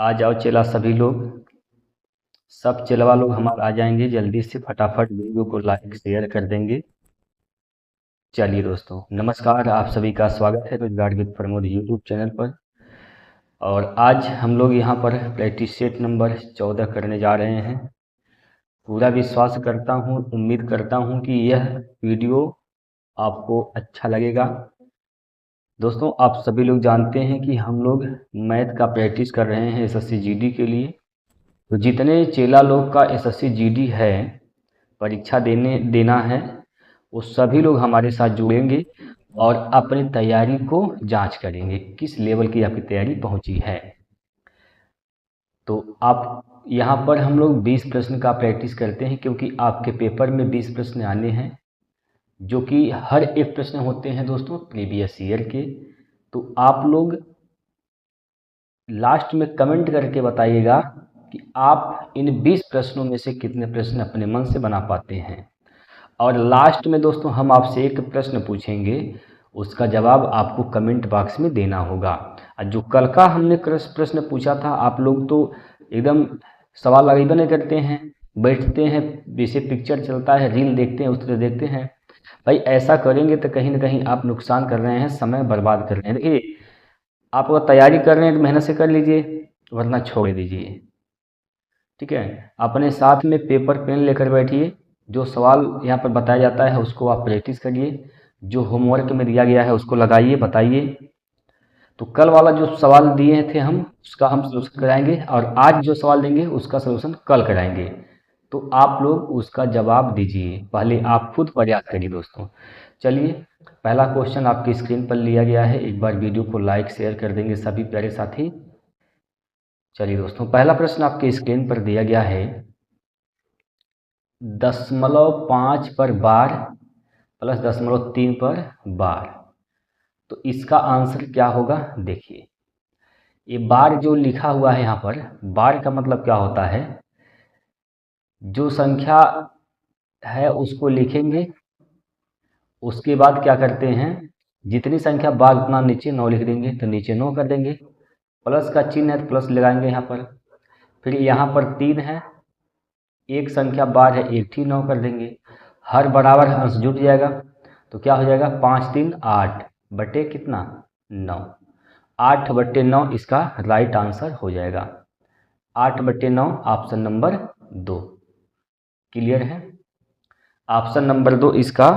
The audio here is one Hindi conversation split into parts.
आ जाओ चेला सभी लोग, सब चेलवा लोग हमारे आ जाएंगे जल्दी से, फटाफट वीडियो को लाइक शेयर कर देंगे। चलिए दोस्तों, नमस्कार, आप सभी का स्वागत है रोजगार विद प्रमोद यूट्यूब चैनल पर। और आज हम लोग यहाँ पर प्रैक्टिस सेट नंबर 14 करने जा रहे हैं। पूरा विश्वास करता हूँ, उम्मीद करता हूँ कि यह वीडियो आपको अच्छा लगेगा। दोस्तों, आप सभी लोग जानते हैं कि हम लोग मैथ का प्रैक्टिस कर रहे हैं एसएससी जीडी के लिए। तो जितने चेला लोग का एसएससी जीडी है, परीक्षा देना है, वो सभी लोग हमारे साथ जुड़ेंगे और अपनी तैयारी को जांच करेंगे, किस लेवल की आपकी तैयारी पहुंची है। तो आप यहाँ पर हम लोग 20 प्रश्न का प्रैक्टिस करते हैं, क्योंकि आपके पेपर में 20 प्रश्न आने हैं, जो कि हर एक प्रश्न होते हैं दोस्तों प्रीवियस ईयर के। तो आप लोग लास्ट में कमेंट करके बताइएगा कि आप इन 20 प्रश्नों में से कितने प्रश्न अपने मन से बना पाते हैं। और लास्ट में दोस्तों हम आपसे एक प्रश्न पूछेंगे, उसका जवाब आपको कमेंट बॉक्स में देना होगा। और जो कल का हमने प्रश्न पूछा था, आप लोग तो एकदम सवाल अगैबे नहीं करते हैं, बैठते हैं, जैसे पिक्चर चलता है रील देखते हैं उस तरह देखते हैं। भाई ऐसा करेंगे तो कहीं ना कहीं आप नुकसान कर रहे हैं, समय बर्बाद कर रहे हैं। देखिए, आप अगर तैयारी कर रहे हैं तो मेहनत से कर लीजिए, वरना छोड़ दीजिए। ठीक है, अपने साथ में पेपर पेन लेकर बैठिए, जो सवाल यहाँ पर बताया जाता है उसको आप प्रैक्टिस करिए, जो होमवर्क में दिया गया है उसको लगाइए, बताइए। तो कल वाला जो सवाल दिए थे हम, उसका हम सलूशन कराएंगे, और आज जो सवाल देंगे उसका सलूशन कल कराएंगे। तो आप लोग उसका जवाब दीजिए, पहले आप खुद प्रयास करिए दोस्तों। चलिए, पहला क्वेश्चन आपकी स्क्रीन पर लिया गया है, एक बार वीडियो को लाइक शेयर कर देंगे सभी प्यारे साथी। चलिए दोस्तों, पहला प्रश्न आपके स्क्रीन पर दिया गया है, 0.5 पर बार प्लस 0.3 पर बार। तो इसका आंसर क्या होगा? देखिए, ये बार जो लिखा हुआ है यहाँ पर, बार का मतलब क्या होता है, जो संख्या है उसको लिखेंगे, उसके बाद क्या करते हैं, जितनी संख्या बार उतना नीचे 9 लिख देंगे, तो नीचे 9 कर देंगे। प्लस का चिन्ह है तो प्लस लगाएंगे यहाँ पर। फिर यहाँ पर 3 है, एक संख्या बार है, एक थी 9 कर देंगे। हर बराबर अंश जुट जाएगा, तो क्या हो जाएगा, 5 3 8 बटे कितना, 9। 8/9 इसका राइट आंसर हो जाएगा। 8/9 ऑप्शन नंबर 2। क्लियर है? ऑप्शन नंबर 2 इसका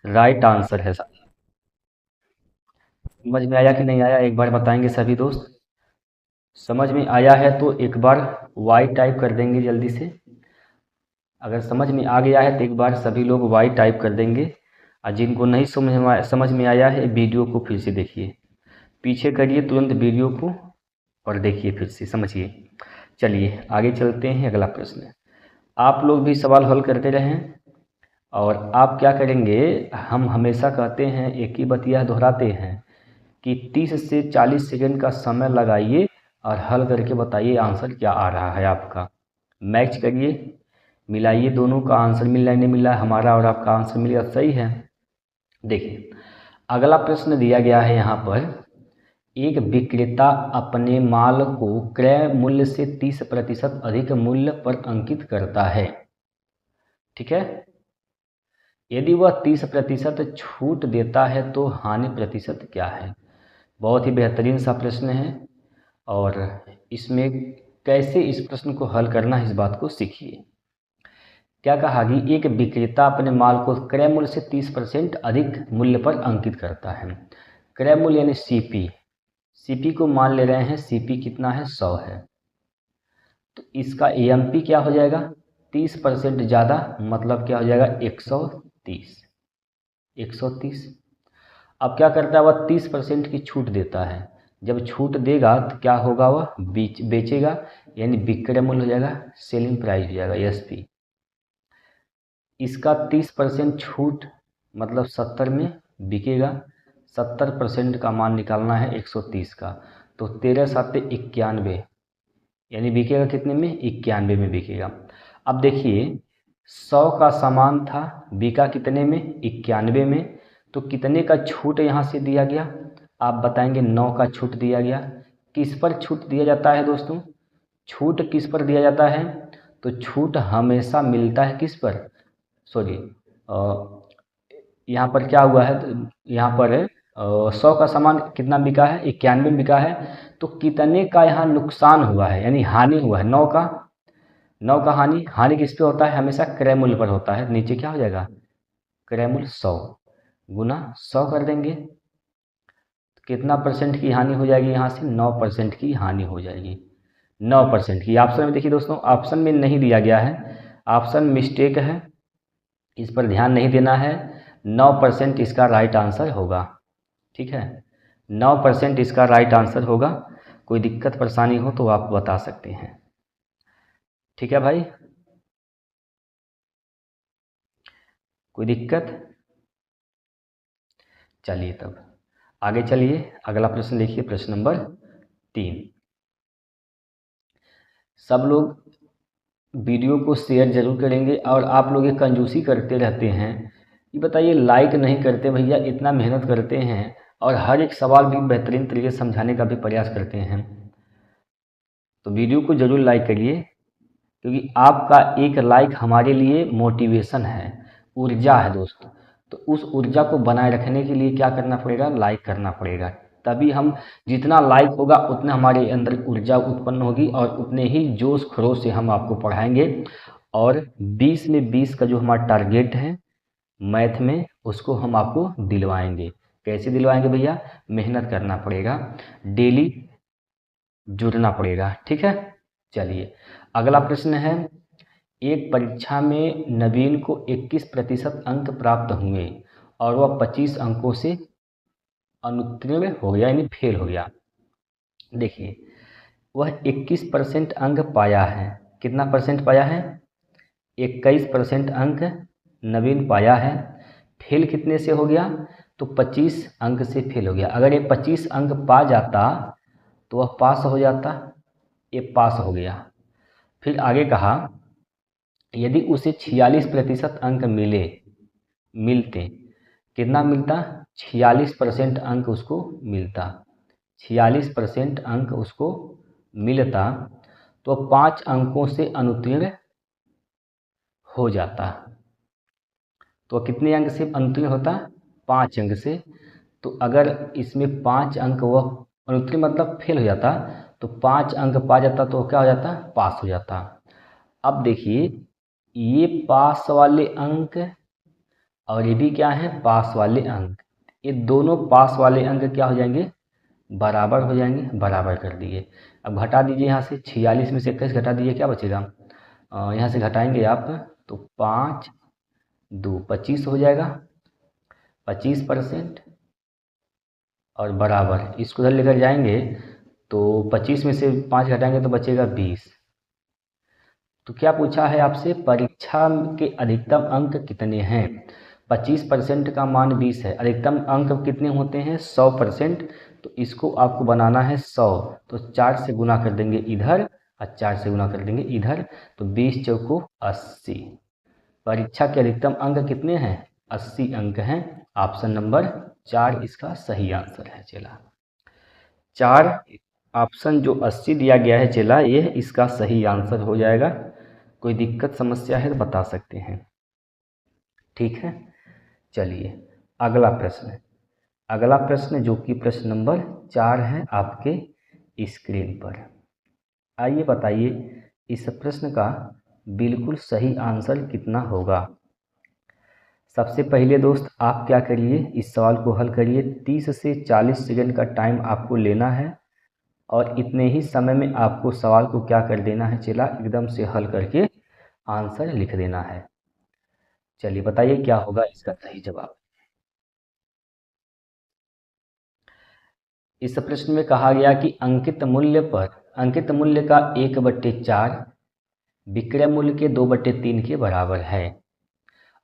राइट आंसर है। समझ में आया कि नहीं आया, एक बार बताएंगे सभी दोस्त। समझ में आया है तो एक बार वाई टाइप कर देंगे जल्दी से। अगर समझ में आ गया है तो एक बार सभी लोग वाई टाइप कर देंगे। और जिनको नहीं समझ में आया है, वीडियो को फिर से देखिए, पीछे करिए तुरंत वीडियो को और देखिए, फिर से समझिए। चलिए आगे चलते हैं, अगला प्रश्न। आप लोग भी सवाल हल करते रहें, और आप क्या करेंगे, हम हमेशा कहते हैं, एक ही बतिया दोहराते हैं कि 30 से 40 सेकंड का समय लगाइए और हल करके बताइए आंसर क्या आ रहा है आपका। मैच करिए, मिलाइए, दोनों का आंसर मिल रहा है नहीं मिल रहा है, हमारा और आपका आंसर मिल गया, सही है। देखिए, अगला प्रश्न दिया गया है यहाँ पर, एक विक्रेता अपने माल को क्रय मूल्य से 30% अधिक मूल्य पर अंकित करता है। ठीक है, यदि वह 30% छूट देता है तो हानि प्रतिशत क्या है? बहुत ही बेहतरीन सा प्रश्न है, और इसमें कैसे इस प्रश्न को हल करना है इस बात को सीखिए। क्या कहा कि एक विक्रेता अपने माल को क्रय मूल्य से 30% अधिक मूल्य पर अंकित करता है। क्रय मूल्य यानी सीपी, सीपी को मान ले रहे हैं, सीपी कितना है, 100 है। तो इसका एएमपी क्या हो जाएगा, 30% ज़्यादा, मतलब क्या हो जाएगा, 130। 130। अब क्या करता है, वह 30% की छूट देता है। जब छूट देगा तो क्या होगा, वह बेचेगा, यानी विक्रय मूल्य हो जाएगा, सेलिंग प्राइस हो जाएगा, एसपी। इसका 30% छूट मतलब 70 में बिकेगा। 70% का मान निकालना है 130 का, तो 13 7 91, यानी बिकेगा कितने में, 91 में बिकेगा। अब देखिए, 100 का सामान था, बिका कितने में, 91 में। तो कितने का छूट यहाँ से दिया गया, आप बताएंगे, 9 का छूट दिया गया। किस पर छूट दिया जाता है दोस्तों, छूट किस पर दिया जाता है? तो छूट हमेशा मिलता है किस पर? सॉरी, यहाँ पर क्या हुआ है? तो यहाँ पर 100 का सामान कितना बिका है? 91 बिका है। तो कितने का यहाँ नुकसान हुआ है, यानी हानि हुआ है? 9 का। 9 का हानि। हानि किस पे होता है? हमेशा क्रय मूल्य पर होता है। नीचे क्या हो जाएगा? क्रय मूल्य 100 गुना 100 कर देंगे। तो कितना परसेंट की हानि हो जाएगी? यहाँ से 9% की हानि हो जाएगी। 9% की। ऑप्शन में देखिए दोस्तों, ऑप्शन में नहीं दिया गया है, ऑप्शन मिस्टेक है, इस पर ध्यान नहीं देना है। 9% इसका राइट आंसर होगा। ठीक है, 9% इसका राइट आंसर होगा। कोई दिक्कत परेशानी हो तो आप बता सकते हैं। ठीक है भाई, कोई दिक्कत? चलिए तब आगे चलिए, अगला प्रश्न देखिए, प्रश्न नंबर 3। सब लोग वीडियो को शेयर जरूर करेंगे और आप लोग ये कंजूसी करते रहते हैं। ये बताइए, लाइक नहीं करते भैया, इतना मेहनत करते हैं और हर एक सवाल भी बेहतरीन तरीके से समझाने का भी प्रयास करते हैं। तो वीडियो को जरूर लाइक करिए, क्योंकि आपका एक लाइक हमारे लिए मोटिवेशन है, ऊर्जा है दोस्त। तो उस ऊर्जा को बनाए रखने के लिए क्या करना पड़ेगा? लाइक करना पड़ेगा। तभी हम, जितना लाइक होगा उतना हमारे अंदर ऊर्जा उत्पन्न होगी और उतने ही जोश खरोश से हम आपको पढ़ाएंगे। और 20 में 20 का जो हमारा टारगेट है मैथ में, उसको हम आपको दिलवाएंगे। कैसे दिलवाएंगे भैया? मेहनत करना पड़ेगा, डेली जुड़ना पड़ेगा। ठीक है, चलिए अगला प्रश्न है। एक परीक्षा में नवीन को 21% अंक प्राप्त हुए और वह 25 अंकों से अनुत्तीर्ण हो गया, यानी फेल हो गया। देखिए, वह 21% अंक पाया है। कितना परसेंट पाया है? 21% अंक नवीन पाया है। फेल कितने से हो गया? तो 25 अंक से फेल हो गया। अगर ये 25 अंक पा जाता तो वह पास हो जाता। ये पास हो गया। फिर आगे कहा, यदि उसे 46% अंक मिलते, कितना मिलता? 46% अंक उसको मिलता। 46% अंक उसको मिलता तो 5 अंकों से अनुत्तीर्ण हो जाता। तो कितने अंक से अनुत्तीर्ण होता? 5 अंक से। तो अगर इसमें 5 अंक वह अनुत्तीर्ण मतलब फेल हो जाता, तो 5 अंक पा जाता तो क्या हो जाता? पास हो जाता। अब देखिए, ये पास वाले अंक और ये भी क्या है? पास वाले अंक। ये दोनों पास वाले अंक क्या हो जाएंगे? बराबर हो जाएंगे। बराबर कर दिए। अब घटा दीजिए, यहाँ से 46 में से 21 घटा दीजिए, क्या बचेगा? यहाँ से घटाएंगे आप तो 5 2 25 हो जाएगा। 25% और बराबर, इसको उधर लेकर जाएंगे तो 25 में से 5 घटाएंगे तो बचेगा 20। तो क्या पूछा है आपसे? परीक्षा के अधिकतम अंक कितने हैं? 25% का मान 20 है। अधिकतम अंक कितने होते हैं? 100%। तो इसको आपको बनाना है 100, तो 4 से गुना कर देंगे इधर और 4 से गुना कर देंगे इधर, तो 20 चौको 80। परीक्षा के अधिकतम अंक कितने हैं? 80 अंक हैं। ऑप्शन नंबर 4 इसका सही आंसर है चला। 4 ऑप्शन जो 80 दिया गया है चला, ये इसका सही आंसर हो जाएगा। कोई दिक्कत समस्या है तो बता सकते हैं। ठीक है, चलिए अगला प्रश्न। अगला प्रश्न जो कि प्रश्न नंबर 4 है आपके स्क्रीन पर। आइए बताइए, इस प्रश्न का बिल्कुल सही आंसर कितना होगा? सबसे पहले दोस्त आप क्या करिए, इस सवाल को हल करिए। 30 से 40 सेकंड का टाइम आपको लेना है और इतने ही समय में आपको सवाल को क्या कर देना है चला, एकदम से हल करके आंसर लिख देना है। चलिए बताइए क्या होगा इसका सही जवाब। इस प्रश्न में कहा गया कि अंकित मूल्य का 1/4 विक्रय मूल्य के 2/3 के बराबर है।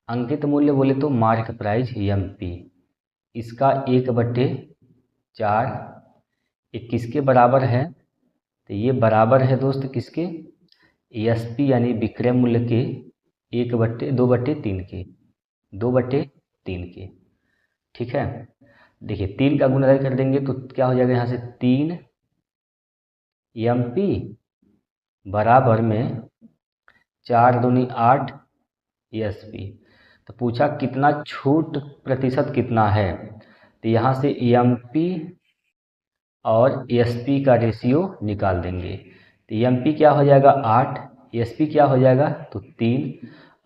अंकित मूल्य बोले तो मार्क प्राइस MP, इसका 1/4 ये किसके बराबर है? तो ये बराबर है दोस्त किसके? SP यानी विक्रय मूल्य के 2/3 के, 2/3 के। ठीक है, देखिए 3 का गुणा कर देंगे तो क्या हो जाएगा? यहाँ से 3 MP बराबर में 4 दूनी 8 ESP। तो पूछा कितना छूट प्रतिशत कितना है, तो यहाँ से EMP और ESP का रेशियो निकाल देंगे। तो EMP क्या हो जाएगा 8, ESP क्या हो जाएगा तो 3।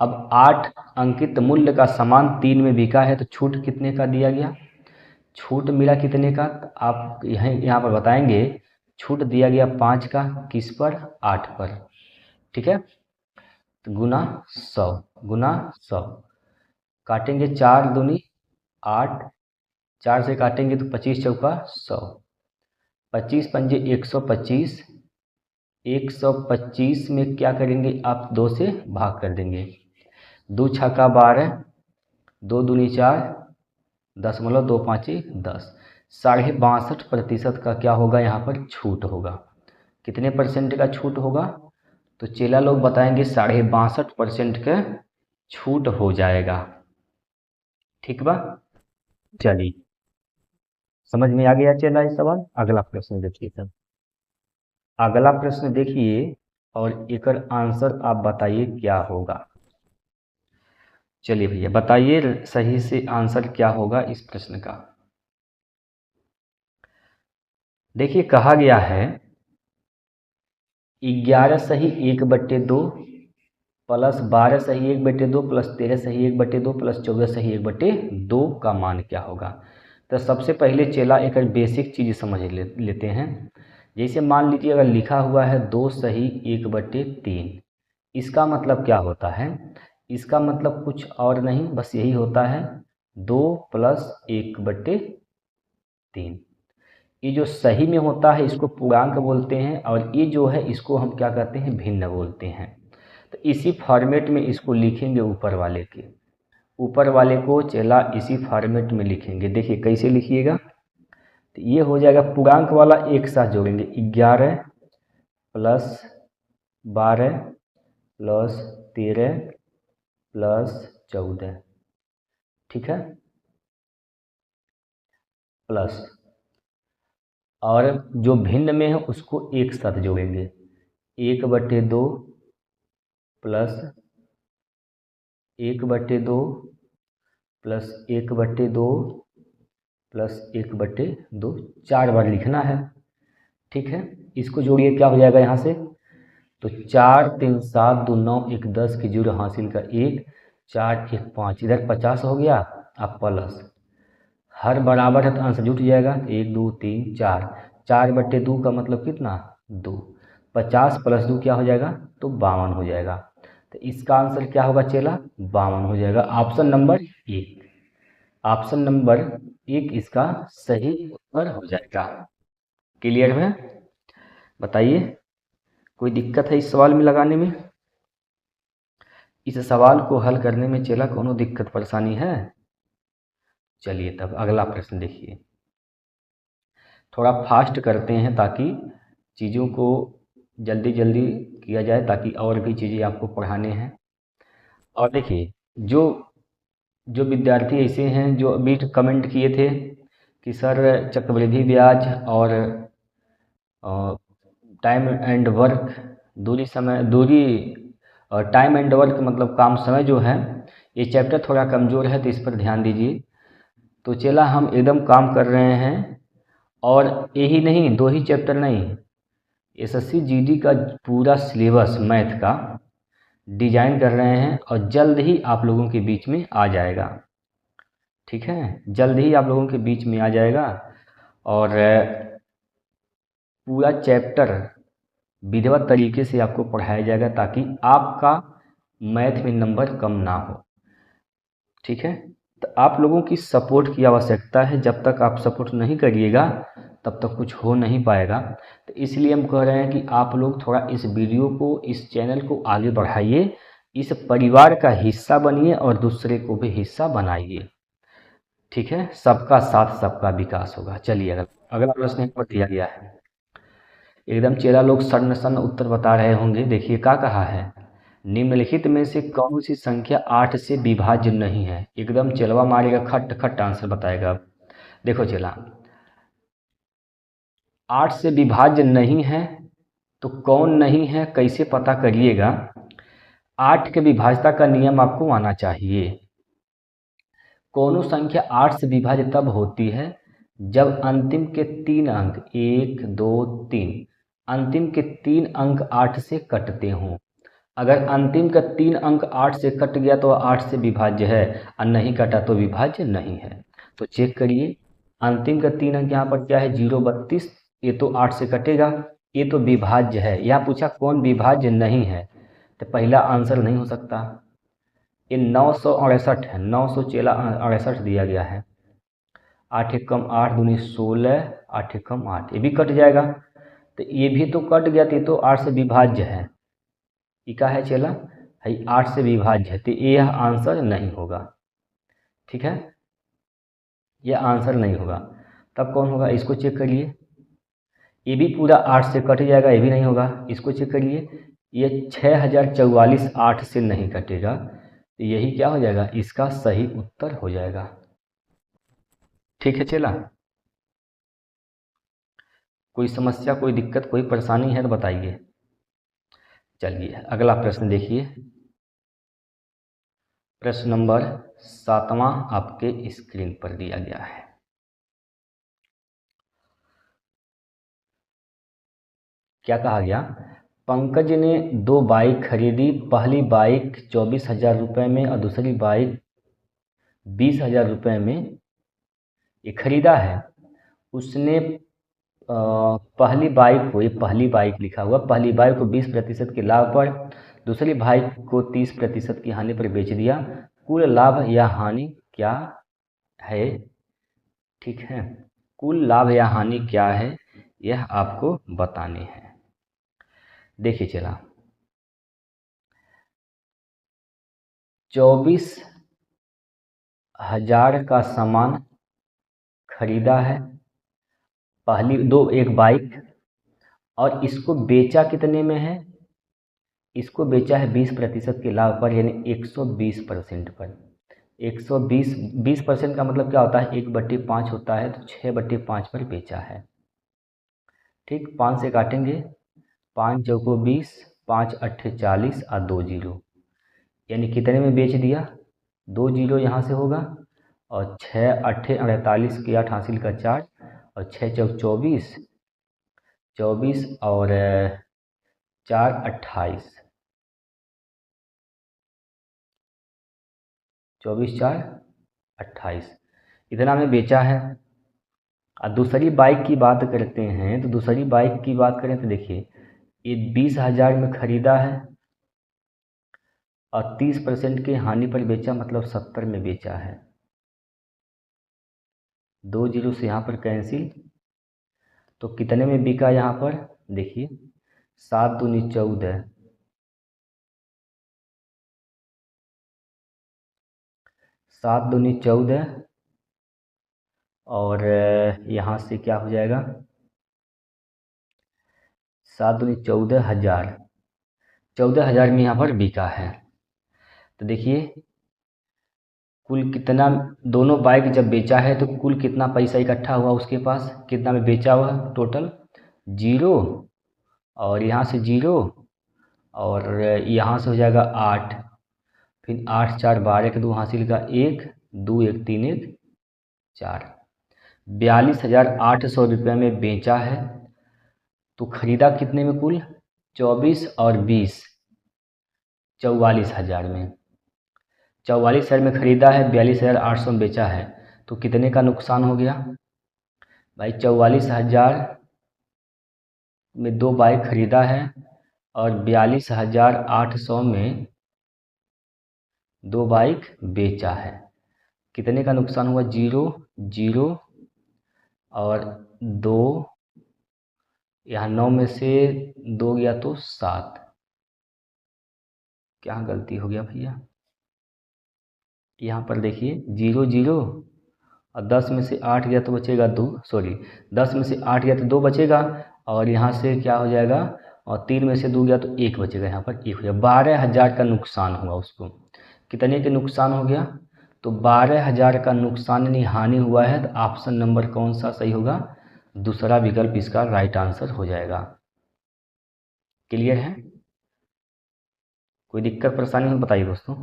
अब 8 अंकित मूल्य का सामान 3 में बिका है तो छूट कितने का दिया गया, छूट मिला कितने का, तो आप यहाँ पर बताएंगे। छूट दिया गया 5 का, किस पर 8 पर, ठीक है। तो गुना 100, गुना 100 काटेंगे 4 दूनी 8, 4 से काटेंगे तो 25 चौका 100, 25 पंजे 125, 125 में क्या करेंगे आप 2 से भाग कर देंगे, 2 छक्का 12, 2 दूनी 4, 10,2 पाँचे 10, 62.5% का क्या होगा यहाँ पर छूट होगा। कितने परसेंट का छूट होगा, तो चेला लोग बताएंगे 62.5% का छूट हो जाएगा। ठीक बा, चलिए समझ में आ गया चेला इस सवाल। अगला प्रश्न देखिए सर, अगला प्रश्न देखिए और एकर आंसर आप बताइए क्या होगा। चलिए भैया बताइए सही से आंसर क्या होगा इस प्रश्न का। देखिए कहा गया है 11 सही 1/2 प्लस 12 सही 1/2 प्लस 13 सही 1/2 प्लस 14 सही 1/2 का मान क्या होगा। तो सबसे पहले चेला एक बेसिक चीज़ समझ लेते हैं। जैसे मान लीजिए अगर लिखा हुआ है 2 सही 1/3, इसका मतलब क्या होता है, इसका मतलब कुछ और नहीं बस यही होता है 2 प्लस 1/3। ये जो सही में होता है इसको पूर्णांक बोलते हैं और ये जो है इसको हम क्या कहते हैं भिन्न बोलते हैं। तो इसी फॉर्मेट में इसको लिखेंगे, ऊपर वाले के ऊपर वाले को चेला इसी फॉर्मेट में लिखेंगे। देखिए कैसे लिखिएगा, तो ये हो जाएगा पूर्णांक वाला एक साथ जोड़ेंगे 11 प्लस 12 प्लस 13 प्लस 14, ठीक है, प्लस, और जो भिन्न में है उसको एक साथ जोड़ेंगे 1/2 प्लस 1/2 प्लस 1/2 प्लस 1/2, 4 बार लिखना है, ठीक है। इसको जोड़िए क्या हो जाएगा यहाँ से, तो 4 3 7 2 9 1 10 की जुड़ हासिल का 1, 4 1 5, इधर 50 हो गया। अब प्लस हर बराबर है तो आंसर जुट जाएगा 1 2 3 4, 4/2 का मतलब कितना 2, 50 प्लस 2 क्या हो जाएगा तो 52 हो जाएगा। तो इसका आंसर क्या होगा चेला 52 हो जाएगा। ऑप्शन नंबर 1, ऑप्शन नंबर 1 इसका सही उत्तर हो जाएगा। क्लियर है, बताइए कोई दिक्कत है इस सवाल में लगाने में, इस सवाल को हल करने में चेला कोनो दिक्कत परेशानी है। चलिए तब अगला प्रश्न देखिए, थोड़ा फास्ट करते हैं ताकि चीज़ों को जल्दी जल्दी किया जाए, ताकि और भी चीज़ें आपको पढ़ाने हैं। और देखिए जो जो विद्यार्थी ऐसे हैं जो अभी कमेंट किए थे कि सर चक्रवृद्धि ब्याज और टाइम एंड वर्क, दूरी और टाइम एंड वर्क मतलब काम समय जो है, ये चैप्टर थोड़ा कमज़ोर है तो इस पर ध्यान दीजिए। तो चला हम एकदम काम कर रहे हैं, और यही नहीं 2 ही चैप्टर नहीं, SSC GD का पूरा सिलेबस मैथ का डिजाइन कर रहे हैं और जल्द ही आप लोगों के बीच में आ जाएगा, ठीक है, जल्द ही आप लोगों के बीच में आ जाएगा। और पूरा चैप्टर विधिवत तरीके से आपको पढ़ाया जाएगा ताकि आपका मैथ में नंबर कम ना हो, ठीक है। तो आप लोगों की सपोर्ट की आवश्यकता है, जब तक आप सपोर्ट नहीं करिएगा तब तक कुछ हो नहीं पाएगा। तो इसलिए हम कह रहे हैं कि आप लोग थोड़ा इस वीडियो को, इस चैनल को आगे बढ़ाइए, इस परिवार का हिस्सा बनिए और दूसरे को भी हिस्सा बनाइए, ठीक है। सबका साथ सबका विकास होगा। चलिए अगला प्रश्न पर दिया गया है, एकदम चेला लोग सन्न सन्न उत्तर बता रहे होंगे। देखिए क्या कहा है, निम्नलिखित में से कौन सी संख्या 8 से विभाज्य नहीं है। एकदम चेलवा मारेगा, खट खट आंसर बताएगा। देखो चेला 8 से विभाज्य नहीं है, तो कौन नहीं है कैसे पता करिएगा। 8 के विभाज्यता का नियम आपको आना चाहिए। कोनो संख्या 8 से विभाज्य तब होती है जब अंतिम के 3 अंक 1, 2, 3 अंतिम के 3 अंक 8 से कटते हों। अगर अंतिम का 3 अंक 8 से कट गया तो 8 से विभाज्य है और नहीं कटा तो विभाज्य नहीं है। तो चेक करिए, अंतिम का 3 अंक यहाँ पर क्या है 032, ये तो 8 से कटेगा, ये तो विभाज्य है। यहाँ पूछा कौन विभाज्य नहीं है, तो पहला आंसर नहीं हो सकता। ये 968 है, 968 दिया गया है। 8 एक कम 8 दूनी 16, 8 एक कम 8, ये भी कट जाएगा। तो ये भी तो कट गया, तो 8 से विभाज्य है। ये क्या है चला है 8 से विभाज्य है, तो यह आंसर नहीं होगा। ठीक है, यह आंसर नहीं होगा। तब कौन होगा, इसको चेक करिए। ये भी पूरा 8 से कट जाएगा, ये भी नहीं होगा। इसको चेक करिए, ये 6044 8 से नहीं कटेगा, तो यही क्या हो जाएगा, इसका सही उत्तर हो जाएगा। ठीक है चला, कोई समस्या, कोई दिक्कत, कोई परेशानी है तो बताइए। चलिए अगला प्रश्न देखिए। प्रश्न नंबर 7वां आपके स्क्रीन पर दिया गया है। क्या कहा गया, पंकज ने 2 बाइक खरीदी। पहली बाइक 24,000 रुपये में और दूसरी बाइक 20,000 रुपये में ये खरीदा है। उसने पहली बाइक को, ये पहली बाइक लिखा हुआ, पहली बाइक को 20% के लाभ पर, दूसरी बाइक को 30% की हानि पर बेच दिया। कुल लाभ या हानि क्या है। ठीक है, कुल लाभ या हानि क्या है यह आपको बताने हैं। देखिए चला, 24,000 का सामान खरीदा है, पहली एक बाइक, और इसको बेचा कितने में है, इसको बेचा है 20% के लाभ पर, यानी 120% पर। 20% का मतलब क्या होता है, 1/5 होता है, तो 6/5 पर बेचा है। ठीक, 5 से काटेंगे, 5 चौको 20, 5 अट्ठे 40 और 2 जीरो, यानी कितने में बेच दिया, 2 जीरो यहाँ से होगा, और 6 अट्ठे 48 की 8 हासिल का 4, और 6 चौक 24, 24 और 4 28, 24 4 28, इतना में बेचा है। और दूसरी बाइक की बात करते हैं, तो दूसरी बाइक की बात करें तो देखिए, ये 20,000 में खरीदा है और 30% की हानि पर बेचा, मतलब 70 में बेचा है। 2 जीरो से यहाँ पर कैंसिल, तो कितने में बिका यहाँ पर देखिए, 7 दूनी 14, 7 दूनी 14, और यहाँ से क्या हो जाएगा, 7 दूनी 14,000, 14,000 में यहाँ पर बिका है। तो देखिए कुल कितना, दोनों बाइक जब बेचा है तो कुल कितना पैसा इकट्ठा हुआ उसके पास, कितना में बेचा हुआ टोटल 0, और यहाँ से 0, और यहाँ से हो जाएगा 8, फिर 8 4 12 के 2 हासिल का 1, 2 1 3 1 4, 42,800 रुपये में बेचा है। तो खरीदा कितने में कुल, 24 और 20, 44,000 में, 44,000 में खरीदा है, 42,800 में बेचा है, तो कितने का नुकसान हो गया भाई, 44,000 में 2 बाइक खरीदा है और 42,800 में 2 बाइक बेचा है, कितने का नुकसान हुआ, 0 0 और 2, यहाँ 9 में से 2 गया तो 7, क्या गलती हो गया भैया, यहाँ पर देखिए 0 0 और 10 में से 8 गया तो बचेगा 2, सॉरी 10 में से 8 गया तो 2 बचेगा, और यहाँ से क्या हो जाएगा, और 3 में से 2 गया तो 1 बचेगा, यहाँ पर 1 हो जाएगा। 12,000 का नुकसान हुआ उसको, कितने के नुकसान हो गया, तो 12,000 का नुकसान यानी हानि हुआ है। तो ऑप्शन नंबर कौन सा सही होगा, दूसरा विकल्प इसका राइट आंसर हो जाएगा। क्लियर है? कोई दिक्कत परेशानी हो तो बताइए दोस्तों,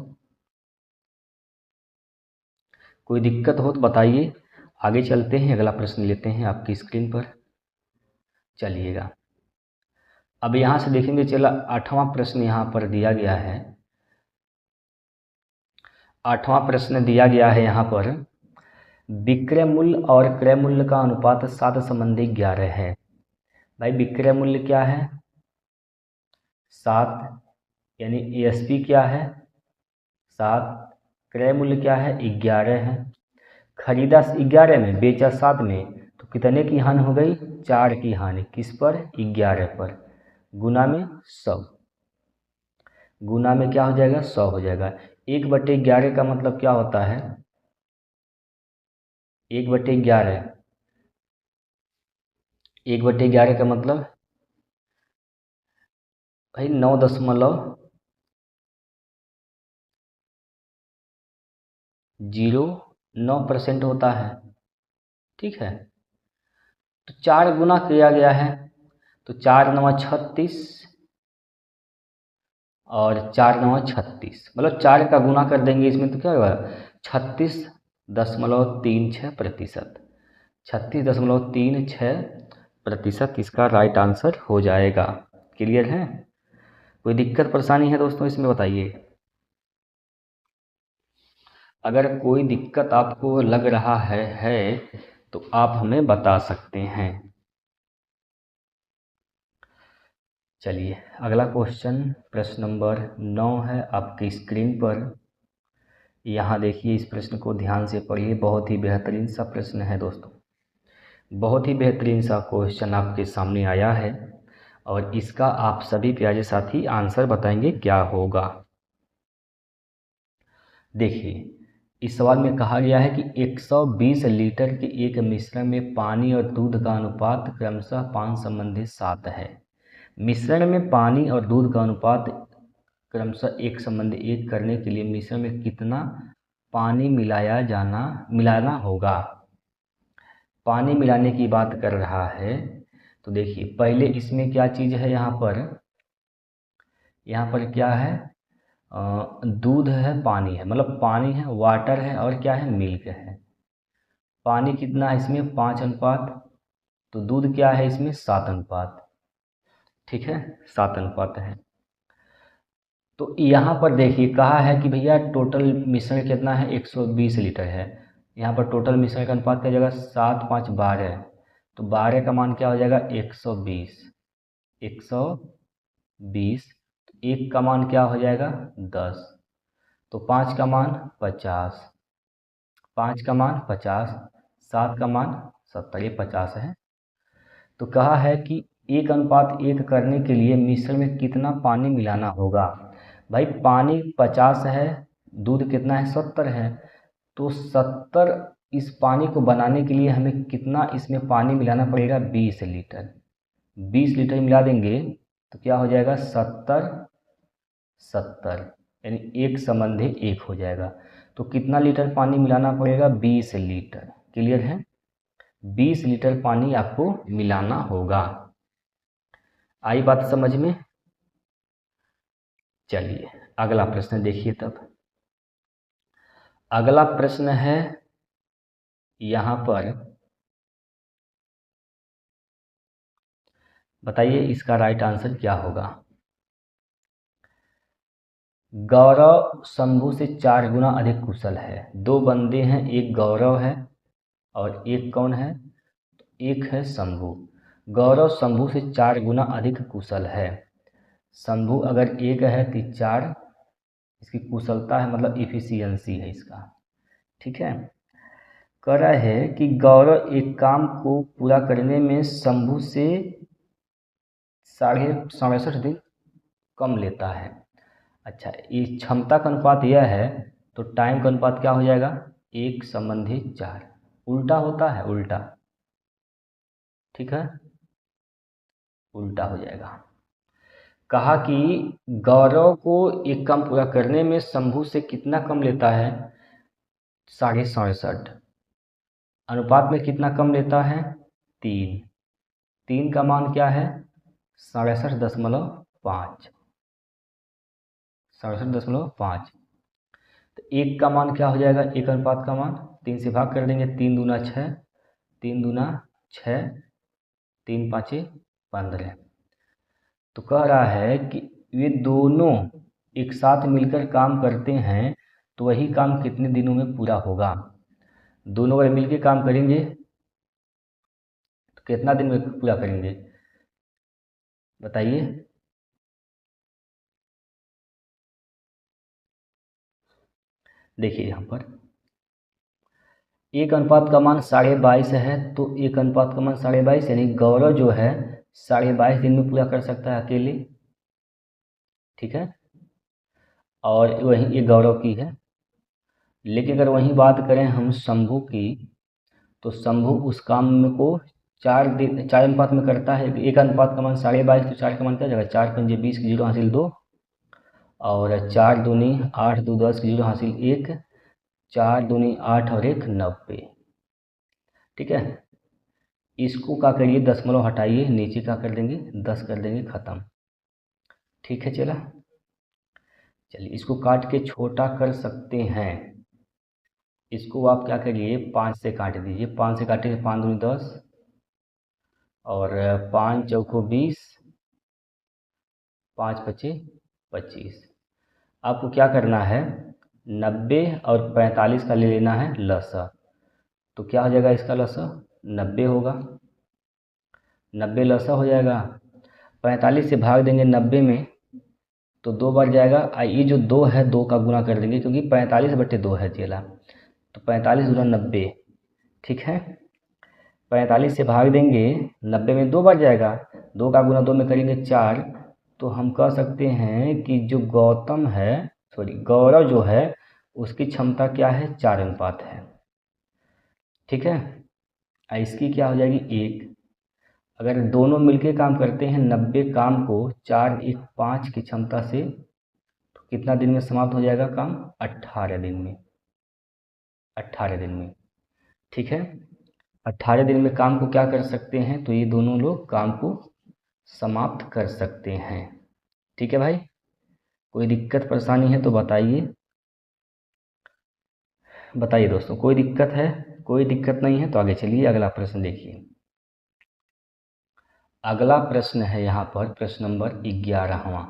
कोई दिक्कत हो तो बताइए। आगे चलते हैं, अगला प्रश्न लेते हैं आपकी स्क्रीन पर, चलिएगा। अब यहाँ से देखेंगे, चला 8वां प्रश्न यहाँ पर दिया गया है। 8वां प्रश्न दिया गया है यहाँ पर, विक्रय मूल्य और क्रय मूल्य का अनुपात 7 संबंधी 11 है। भाई विक्रय मूल्य क्या है? 7, यानी ASP क्या है? 7। क्रय मूल्य क्या है? 11 है। खरीदा 11 में, बेचा 7 में, तो कितने की हानि हो गई? 4 की हानि। किस पर? 11 पर। गुना में 100, गुना में क्या हो जाएगा? 100 हो जाएगा। 1/11 का मतलब क्या होता है? 1/11, 1/11 का मतलब भाई 9.09% होता है। ठीक है, तो 4 गुना किया गया है, तो 4 9 36 और 4 9 36, मतलब 4 का गुना कर देंगे इसमें तो क्या होगा? 36.36%। 36.36% इसका राइट आंसर हो जाएगा। क्लियर है? कोई दिक्कत परेशानी है दोस्तों इसमें बताइए। अगर कोई दिक्कत आपको लग रहा है तो आप हमें बता सकते हैं। चलिए अगला क्वेश्चन, प्रश्न नंबर 9 है आपकी स्क्रीन पर। यहाँ देखिए, इस प्रश्न को ध्यान से पढ़िए, बहुत ही बेहतरीन सा प्रश्न है दोस्तों। बहुत ही बेहतरीन सा क्वेश्चन आपके सामने आया है और इसका आप सभी प्यारे साथी आंसर बताएंगे क्या होगा। देखिए, इस सवाल में कहा गया है कि 120 लीटर के एक मिश्रण में पानी और दूध का अनुपात क्रमशः 5 संबंधी 7 है। मिश्रण में पानी और दूध का अनुपात क्रमशः 1 संबंधी 1 करने के लिए मिश्रण में कितना पानी मिलाना होगा। पानी मिलाने की बात कर रहा है, तो देखिए पहले इसमें क्या चीज़ है, यहाँ पर क्या है? दूध है, पानी है, मतलब पानी है, वाटर है, और क्या है? मिल्क है। पानी कितना है इसमें? 5 अनुपात। तो दूध क्या है इसमें? 7 अनुपात। ठीक है, 7 अनुपात है। तो यहाँ पर देखिए कहा है कि भैया टोटल मिश्रण कितना है? 120 लीटर है। यहाँ पर टोटल मिश्रण का अनुपात क्या जगह? 7 5 12, तो 12 का मान क्या हो जाएगा? 120। 120, एक का मान क्या हो जाएगा? 10, तो 5 का मान 50, 5 का मान 50, 7 का मान 70, ये 50 है। तो कहा है कि 1:1 करने के लिए मिश्रण में कितना पानी मिलाना होगा। भाई पानी 50 है, दूध कितना है? 70 है, तो 70, इस पानी को बनाने के लिए हमें कितना इसमें पानी मिलाना पड़ेगा? 20 लीटर। 20 लीटर मिला देंगे तो क्या हो जाएगा? 70 70, यानी 1 संबंधी 1 हो जाएगा। तो कितना लीटर पानी मिलाना पड़ेगा? 20 लीटर। क्लियर है? 20 लीटर पानी आपको मिलाना होगा। आई बात समझ में? चलिए अगला प्रश्न देखिए तब। अगला प्रश्न है यहाँ पर, बताइए इसका राइट आंसर क्या होगा। गौरव शंभू से 4 गुना अधिक कुशल है। 2 बंदे हैं, एक गौरव है और एक कौन है? एक है शंभू। गौरव शंभू से 4 गुना अधिक कुशल है। शंभू अगर एक है तो 4 इसकी कुशलता है, मतलब इफिशियंसी है इसका। ठीक है, कह रहा है कि गौरव एक काम को पूरा करने में शंभू से 67.5 दिन कम लेता है। अच्छा, ये क्षमता का अनुपात यह है, तो टाइम का अनुपात क्या हो जाएगा? 1 संबंधी 4, उल्टा होता है, उल्टा। ठीक है, उल्टा हो जाएगा। कहा कि गौरव को एक काम पूरा करने में शंभू से कितना कम लेता है? 67.5। अनुपात में कितना कम लेता है? 3। 3 का मान क्या है? 67.5 5, 67.5। तो 1 का मान क्या हो जाएगा, 1 अनुपात का मान 3 से भाग कर देंगे, 3 दूना 6, 3 दूना 6, 3 पाँचे 15। तो कह रहा है कि वे दोनों एक साथ मिलकर काम करते हैं तो वही काम कितने दिनों में पूरा होगा। दोनों अगर मिलकर काम करेंगे तो कितना दिन में पूरा करेंगे बताइए। देखिए यहाँ पर 1 अनुपात का मान 22.5 है, तो 1 अनुपात का मान 22.5 यानी गौरव जो है 22.5 दिन में पूरा कर सकता है अकेले, ठीक है। और वहीं ये गौरव की है। लेकिन अगर वहीं बात करें हम शंभू की, तो शंभू उस काम में को 4 अनुपात में करता है। 1 अनुपात का मान 22.5, तो 4 का मान क्या जाएगा, 4 पंजे 20 की 0 हासिल 2, और 4 दूनी 8 2 10 की 0 हासिल 1, 4 दूनी 8 और 1 90, ठीक है। इसको क्या करिए, दशमलव हटाइए, नीचे क्या कर देंगे 10 कर देंगे, ख़त्म, ठीक है। चलिए इसको काट के छोटा कर सकते हैं। इसको आप क्या करिए 5 से काट दीजिए, 5 से काटेंगे 5 दूनी 10 और 5 चौको 20, 5 पचे 25। आपको क्या करना है 90 और 45 का ले लेना है लसा। तो क्या हो जाएगा इसका लसा 90 होगा, 90 लसा हो जाएगा। 45 से भाग देंगे 90 में तो 2 बार जाएगा, ये जो 2 है 2 का गुना कर देंगे क्योंकि 45/2 है चेला, तो 45 गुना 90, ठीक है। 45 से भाग देंगे 90 में 2 बार जाएगा, 2 का गुना 2 में करेंगे 4, तो हम कह सकते हैं कि जो गौरव जो है उसकी क्षमता क्या है 4 अनुपात है, ठीक है। इसकी क्या हो जाएगी 1। अगर दोनों मिलके काम करते हैं 90 काम को 4 1 5 की क्षमता से, तो कितना दिन में समाप्त हो जाएगा काम 18 दिन में, 18 दिन में, ठीक है। 18 दिन में काम को क्या कर सकते हैं, तो ये दोनों लोग काम को समाप्त कर सकते हैं, ठीक है भाई। कोई दिक्कत परेशानी है तो बताइए, बताइए दोस्तों, कोई दिक्कत है, कोई दिक्कत नहीं है तो आगे चलिए अगला प्रश्न देखिए। अगला प्रश्न है यहाँ पर प्रश्न नंबर 11वां।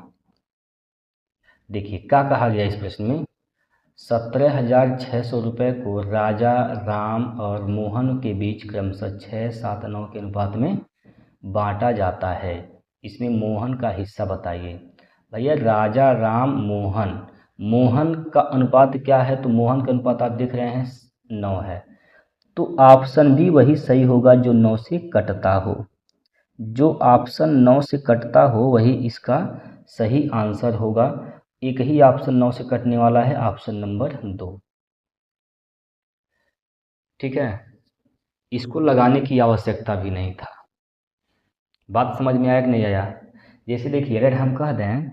देखिए क्या कहा गया इस प्रश्न में, 17,600 रुपये को राजा राम और मोहन के बीच क्रमशः 6 7 9 के अनुपात में बांटा जाता है, इसमें मोहन का हिस्सा बताइए। भैया राजा राम मोहन, मोहन का अनुपात क्या है, तो मोहन का अनुपात आप देख रहे हैं 9 है, तो ऑप्शन भी वही सही होगा जो 9 से कटता हो। जो ऑप्शन 9 से कटता हो वही इसका सही आंसर होगा। एक ही ऑप्शन 9 से कटने वाला है, ऑप्शन नंबर 2, ठीक है। इसको लगाने की आवश्यकता भी नहीं था। बात समझ में आया कि नहीं आया। जैसे देखिए अगर हम कह दें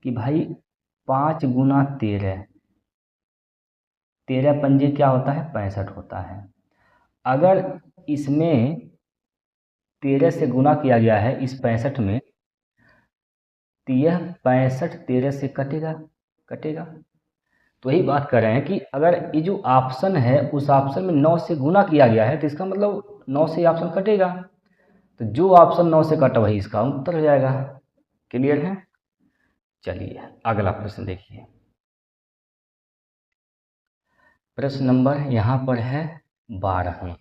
कि भाई 5 गुना 13, 13 पंजे क्या होता है 65 होता है। अगर इसमें 13 से गुना किया गया है इस 65 में, तो यह 65 13 से कटेगा, कटेगा। तो वही बात कर रहे हैं कि अगर ये जो ऑप्शन है उस ऑप्शन में 9 से गुना किया गया है तो इसका मतलब 9 से ऑप्शन कटेगा, तो जो ऑप्शन 9 से कटा वही इसका उत्तर हो जाएगा। क्लियर है। चलिए अगला प्रश्न देखिए। प्रश्न नंबर यहाँ पर है 12वां।